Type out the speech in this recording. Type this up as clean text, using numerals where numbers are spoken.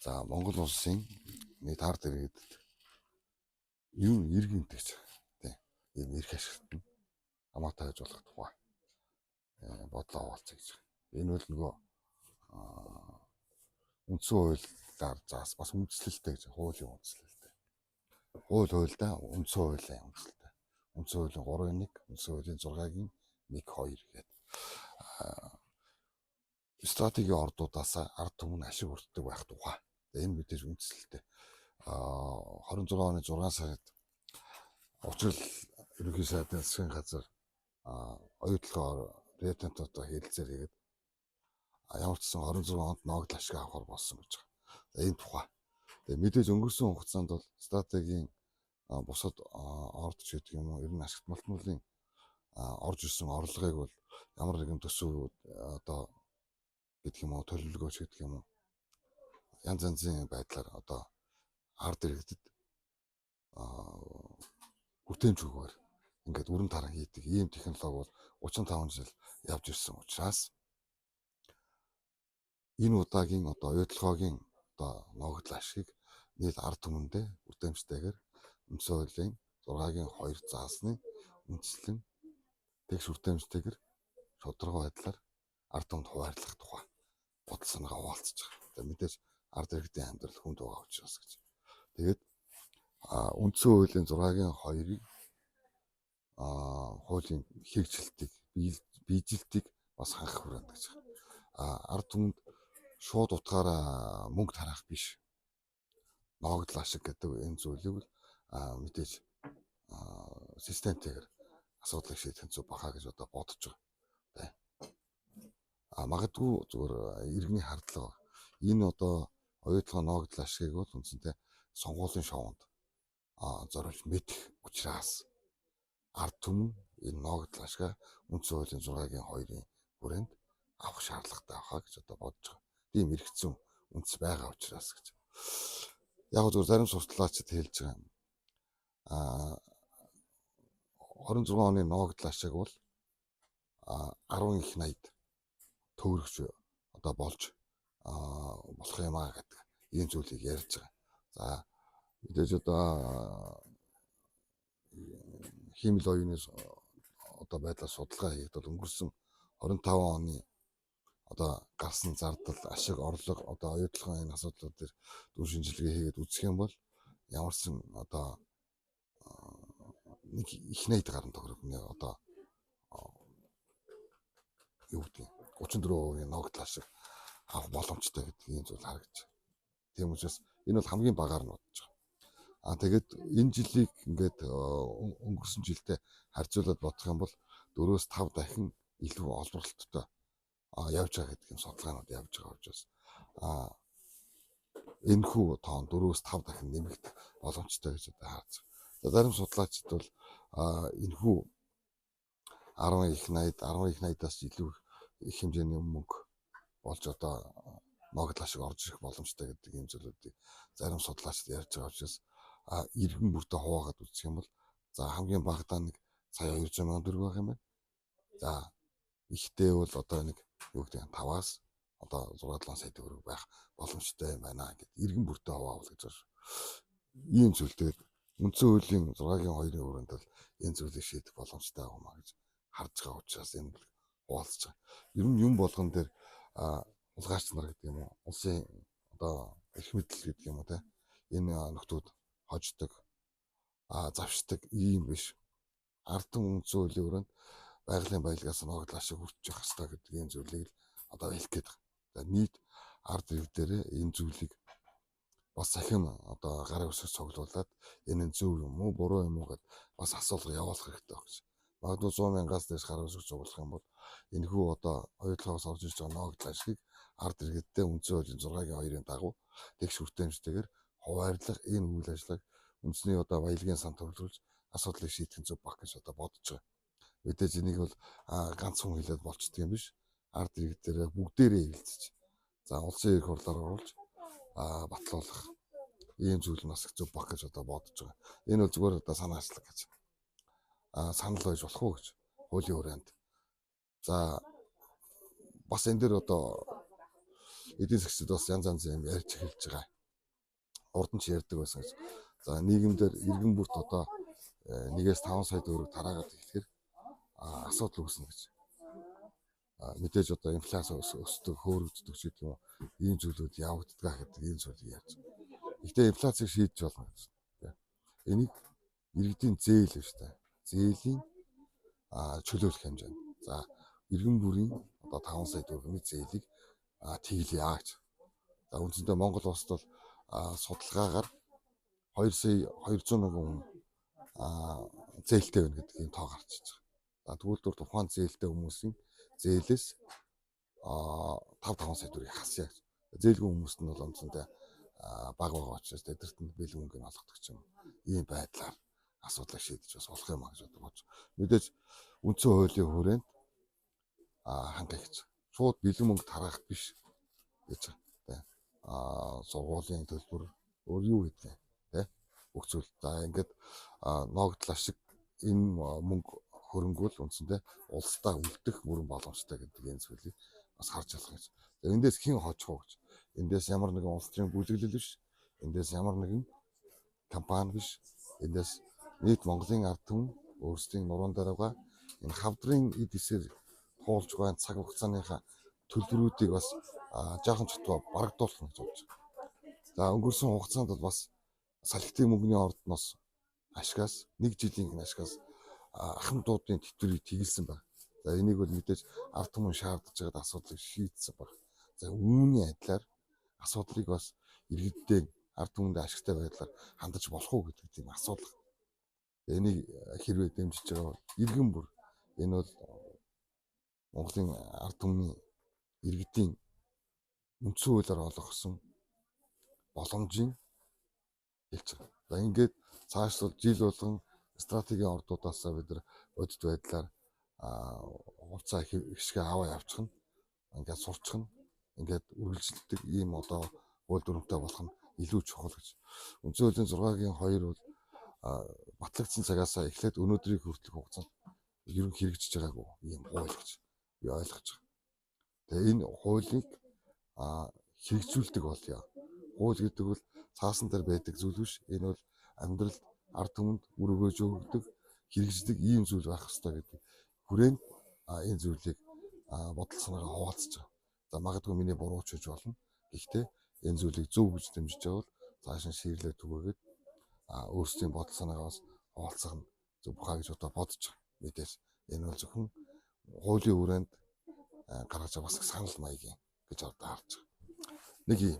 За Монгол улсын нийт ард иргэдэд юу иргэнтэй гэж тийм ийм эрх ашигт нь хамаатай байж болох тухай бодлоо оолцъя гэж. Энэ бол нөгөө үндсэн хуулиар бас үндэслэлтэй гэж хуулийн үндэслэлтэй. Хуйлдаа үндсэн хуулийн үндэслэлтэй. Үндсэн хуулийн 3-1, үндсэн хуулийн 6-гийн 1-2 гэдэг. Стратегийн ордуудаас ард түмэн ашиг хүртдэг байх тухай. Энэ мэдээж үндэслэлтэй. 26 оны 6 сард Учрал ерөнхий сайдын засгийн газар оюутлогоор ретентотоо хэлэлцээр хийгээд ямар ч гэсэн 26 онд ногдол ашиг авахар болсон гэж байгаа. Энэ тухай. Тэгээ мэдээж өнгөрсөн хугацаанд бол стратегийн бусад ордч гэдэг юм уу ер нь ашигт малтмуулын орж ирсэн орлогыг бол ямар нэгэн төсөв одоо гэдэг юм уу төлөвлөгөөч гэдэг юм уу янз янзын байдлаар одоо ард иргэдэд хүртээмж өгөөр ингээд өрн таран хийдэг ийм технологи бол 35 жил явж ирсэн учраас энэ удаагийн одоо оюутлогоогийн одоо ногдол ашиг нийт ард түмэндээ хүртээмжтэйгээр үндсэн хуулийн 6-гийн 2 заасны үндэслэн тэгш хүртээмжтэйгээр шударга байдлаар ард түмэнд хуваарлах тухай бодол санаагаа хуваалцаж байгаа. За мэдээж ард иргэдийн амьдрал хүнд байгаа учраас гэж. Тэгээд үндсэн хуулийн 6-гийн 2-ыг хуулийн хэрэгжилтийг биежилтийг бас хангах хүрээнд гэж. Ард түмэнд шууд утгаараа мөнгө тараах биш. Ногдол ашиг гэдэг энэ зүйлийг мэдээж системтэйгээр асуудлыг шийдэх зүг бахаа гэж одоо бодож байгаа. Магадгүй зүгээр иргэний хардлага. Энэ одоо оюутлогоо ногдол ашигыг бол үндсэндээ сонгуулийн шоунд зориулж мэдэх учраас ард түмэн энэ ногдол ашигаа үндсэн хуулийн 6-гийн 2-ын хүрээнд авах шаардлагатай байхаа гэж одоо бодож байгаа. Тийм эргэцэн үндэс байгаа учраас гэж. Яг зөв зарим сурталчид хэлж байгаа. 26 оны ногдол ашиг бол 10 их 80-д төвөрөгч одоо болж болох юм аа гэдэг ийм зүйлийг ярьж байгаа. За мэдээж одоо химэл оюуны одоо байдлаар судалгаа хийхэд бол өнгөрсөн 25 оны одоо гарсан зардал ашиг орлого одоо оюутлогын энэ асуудлууд дээр дүн шинжилгээ хийгээд үзэх юм бол ямарсан одоо нэг их 80 гаруй төгрөгний одоо юу гэдэг 34% ногдол ашиг авах боломжтой гэдэг ийм зүйл харагдаж. Тийм учраас энэ бол хамгийн багаар нь бодож байгаа. Тэгээд энэ жилийг ингээд өнгөрсөн жилдээ харьцуулаад бодох юм бол 4-5 дахин илүү олборлолттой явж байгаа гэдэг юм судалгаанууд явж байгаа учраас энэ хүү тоон 4-5 дахин нэмэгдэх боломжтой гэж одоо харж байгаа. Зарим судлаачид бол энэ хүү 10 их 80-аас илүү их хэмжээний мөнгө болж одоо ногдол ашиг орж ирэх боломжтой гэдэг ийм зүйлүүдийг зарим судлаачид ярьж байгаа учраас иргэн бүртээ хуваагаад үзэх юм бол за хамгийн багадаа нэг сая 200 мянган төгрөг байх юм байна. За ихтэй бол одоо нэг юу гэдэг 5-аас одоо 6-7 сая төгрөг байх боломжтой юм байна гэдэг иргэн бүртээ хуваавал гэж байна. Ийм зүйлтэй үндсэн хуулийн 6-гийн 2-ын хүрээнд бол энэ зүйлийг шийдэх боломжтой юм аа гэж харж байгаа учраас энэ хуваалцаж байгаа. Ер нь юм болгон дээр улгаарч нар гэдэг юм уу улсын одоо эрх мэдэл гэдэг юм уу те энэ нөхдүүд хождог завшдаг ийм биш. Ард түмэн үндсэн хуулийн хүрээнд байгалийн баялагаас ногдол ашиг хүртчих хэвээр гэдэг ийм зүйлийг одоо хэлэх гээд байгаа. Нийт ард иргэдээрээ энэ зүйлийг бас сахин одоо гарын үсэг цуглуулад энэ зөв юм уу буруу юм уу гэдээ бас асуулга явуулах хэрэгтэй байна гэж. Магадгүй 100 мянгаас дээш гарын үсэг цуглах юм бол энэ хүү одоо оюутлогоос орж ирж байгаа ногдол ашигыг ард иргэдтэй үндсэн хуулийн 6-гийн 2-ын дагуу тэгш хүртээмжтэйгээр хуваарлах энэ үйл ажиллагааг үндэсний одоо баялагын сан төвлөрүүлж асуудлыг шийдэх зүг баг гэж одоо бодож байгаа. Мэдээж энийг бол ганц хүн хэлээд болчдөг юм биш. Ард иргэдээрээ бүгдээрээ хэлцэж. За улсын эрх хурлаар оруулж батлуулах ийм зүйл нас зүг баг гэж одоо бодож байгаа. Энэ бол зүгээр одоо санаачлаг гэж. Санал байж болох уу гэж хуулийн хүрээнд. За бас энэ дээр одоо эдийн засгчид бас янз янз юм ярьж эхэлж байгаа. урд нь ч ярьдаг байсан гэж. За нийгэмдэр иргэн бүрт одоо 1-5 сая төгрөг тараагаад ирэхээр асуудал үүснэ гэж. Мэдээж одоо инфляци өсдөг, хөөрөгддөг ч гэдэг юм уу, ийм зүйлүүд явагддаг гэдэг ийм зүйлийг яаж. Гэхдээ инфляцийг шийдэж болно гэж. Энийг иргэдийн зээл биш та. Зээлийн чөлөөлөх хэмжээ. За иргэн бүрийн одоо 5 сая төгрөгийн зээлийг тэглэе гэж. За үндсэндээ Монгол улсад бол судалгаагаар 2 сая 200 мянган хүн зээлтэй байна гэдэг ийм тоо гарч иж байгаа. За тэгвэл тухайн зээлтэй хүмүүсийн зээлээс 5-5 сая төгрөгийг хасъя гэж. Зээлгүй хүмүүст нь бол үндсэндээ бага учраас тэдэрт нь бэлэн мөнгөний олгодог ч юм. Ийм байдлаар асуудлыг шийдэж бас болох юм аа гэж бодож. Мэдээж үндсэн хуулийн хүрээнд хангах гэж. Шууд бэлэн мөнгө тараах биш гэж байна. Сургуулийн төлбөр өөр юу гэдэг вэ? Бүх зүйл. За ингээд ногдлоо шиг энэ мөнгө хөрөнгөл үндсэндээ улсдаа үлдэх бүрэн боломжтой гэдэг энэ зүйлийг бас харж болох гэж. Эндээс хэн хожих вэ гэж. Эндээс ямар нэгэн улс төрийн бүлэглэл биш. Эндээс ямар нэгэн компани биш. Эндээс нийт Монголын ард түмэн өөрсдийн нуруунд дараагаа энэ хавдрын эд эсээр туулж байгаа цаг хугацааныхаа төлбөрүүдийг бас жаахан чутгаа барагдуулах гэж бодож байна. За өнгөрсөн хугацаанд бол бас салхитын мөнгөний ордноос ашгаас 1 жилийн ашгаас ахмадуудын тэтгэврийг тэгэлсэн байна. За энийг бол мэдээж ард түмэн шаардж байгаа асуудлыг шийдсэн байна. За үүний адилаар асуудлыг бас иргэддээ ард түмэнд ашигтай байдлаар хандаж болох уу гэдэг тийм асуудал. Энийг хэрвээ дэмжиж байгаа бол иргэн бүр энэ бол Монголын ард түмний иргэдийн үндсэн хуулиар олгосон боломжийн хэлж байгаа. За ингээд цааш жил болгон стратегийн ордуудаасаа бид нар бодит байдлаар хувцас хэсгээ аваа явчих нь ингээд сурчих нь ингээд үргэлжлэдэг ийм одоо хууль дүрмтэй болох нь илүү чухал гэж. Үндсэн хуулийн 6-гийн 2 бол батлагдсан цагаас эхлээд өнөөдрийг хүртэлх хугацаанд ерөн хэрэгжиж байгаагүй ийм хууль гэж би ойлгож байгаа. Тэгээ энэ хуулийг хэрэгжүүлдэг болъё. Хууль гэдэг бол цаасан дээр байдаг зүйл биш. Энэ бол амьдралд ард түмэнд үр өгөөж өгдөг, хэрэгждэг ийм зүйл байх ёстой гэдэг хүрээнд энэ зүйлийг бодол санаагаа хуваалцаж байгаа. За магадгүй миний буруу ч гэж болно. Гэхдээ энэ зүйлийг зөв гэж дэмжиж байгаа бол цааш нь шийрлээ түгээгээд өөрсдийн бодол санаагаас хуваалцах нь зөв бахаа гэж одоо бодож байгаа. Мэдээж энэ бол зөвхөн хуулийн хүрээнд гаргаж байгаа бас санал маягийн гэж одоо харж байгаа. Нэг юм